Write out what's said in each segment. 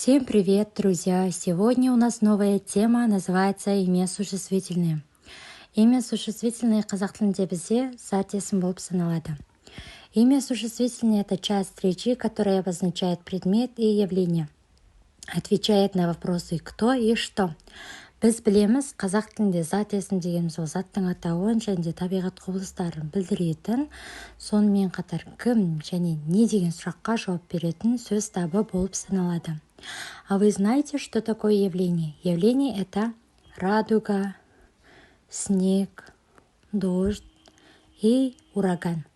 Всем привет, друзья! Сегодня у нас новая тема, называется имя существительное. Имя существительное қазақ тілінде бізде зат есім болып саналады. Имя существительное – это часть речи, которая обозначает предмет и явление. Отвечает на вопросы «кто» и «что». Біз білеміз, қазақ тілінде зат есім дегеніміз ол заттың атауын және де табиғат құбылыстарын білдіретін, сонымен қатар кім және не деген сұраққа жауап беретін сөз табы болып саналады. А вы знаете, что такое явление? Явление – это радуга, снег, дождь и ураган.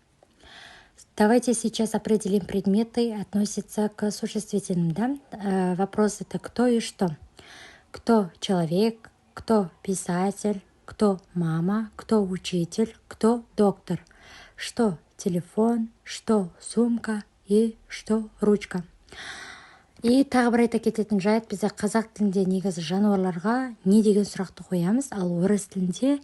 Давайте сейчас определим предметы, относятся к существительным. Да? Вопрос это кто и что. Кто человек, кто писатель, кто мама, кто учитель, кто доктор. Что телефон, что сумка и что ручка. И тағы бір айта кететін жайт, бізде қазақ тілінде негізі жануарларға не деген сұрақты қоямыз, ал орыс тілінде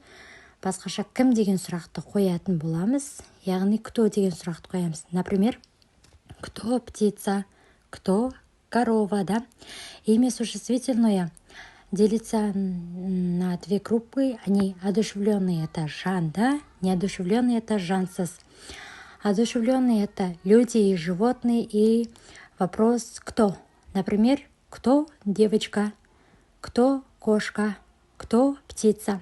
басқаша кім деген сұрақты қоятын боламыз, яғни кто деген сұрақты қоямыз. Например, кто птица, кто корова, да? Имя существительное делится на две группы, они одушевленные – это жан, да? Неодушевленные – это жансыз. Одушевленные – это люди и животные, и вопрос «кто?». Например, кто девочка, кто кошка, кто птица.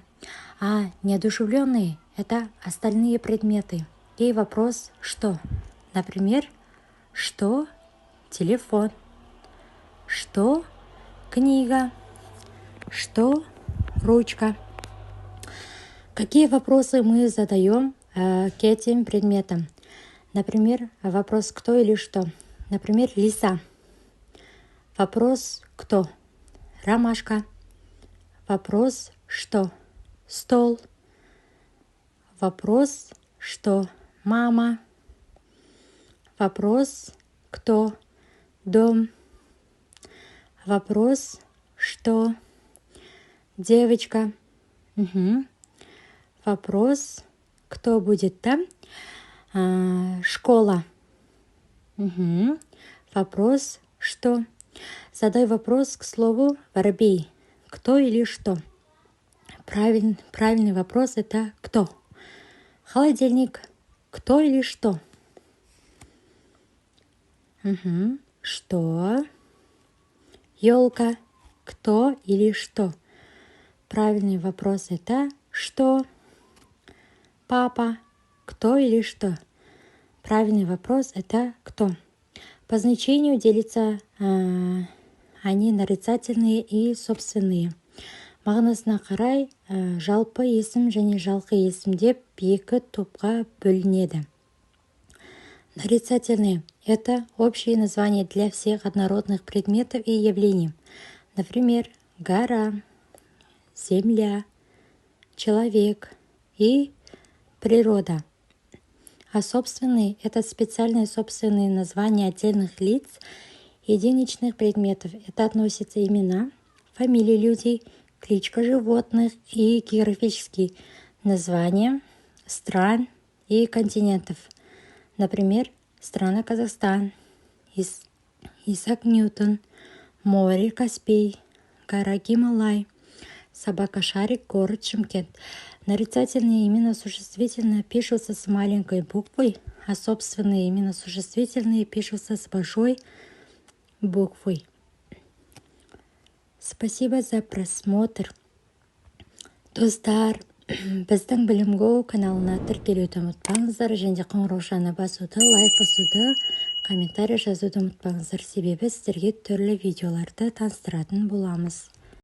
А неодушевленные – это остальные предметы. И вопрос «что?». Например, что телефон, что книга, что ручка. Какие вопросы мы задаем к этим предметам? Например, вопрос «кто» или «что». Например, лиса. Вопрос «кто?» Ромашка. Вопрос «что?» Стол. Вопрос «что?» Мама. Вопрос «кто?» Дом. Вопрос «что?» Девочка. Вопрос «кто будет там?» Школа. Вопрос «что?» Задай вопрос к слову воробей. Кто или что? Правильный вопрос это кто? Холодильник. Кто или что? Что? Елка. Кто или что? Правильный вопрос это что? Папа. Кто или что? Правильный вопрос это кто? По значению делятся они нарицательные и собственные. Мағынасына қарай жалпы есім және жалқы есім деп екі топқа бөлінеді. Нарицательные – это общие названия для всех однородных предметов и явлений. Например, гора, земля, человек и природа. А собственные – это специальные собственные названия отдельных лиц, единичных предметов. Это относятся имена, фамилии людей, кличка животных и географические названия стран и континентов. Например, страна Казахстан, Исаак Ньютон, море Каспий, гора Гималай, собака Шарик, город Шымкент. Нарицательные имена существительные пишутся с маленькой буквой, а собственные имена существительные пишутся с большой буквой. Спасибо за просмотр. Достар, біздің білімгоу каналына тіркелуді ұмытпаңыздар, және қоңыраушаны басуды, лайк басуды, комментарий жазуды ұмытпаңыздар, себебі сіздерге түрлі видеоларды таныстыратын боламыз.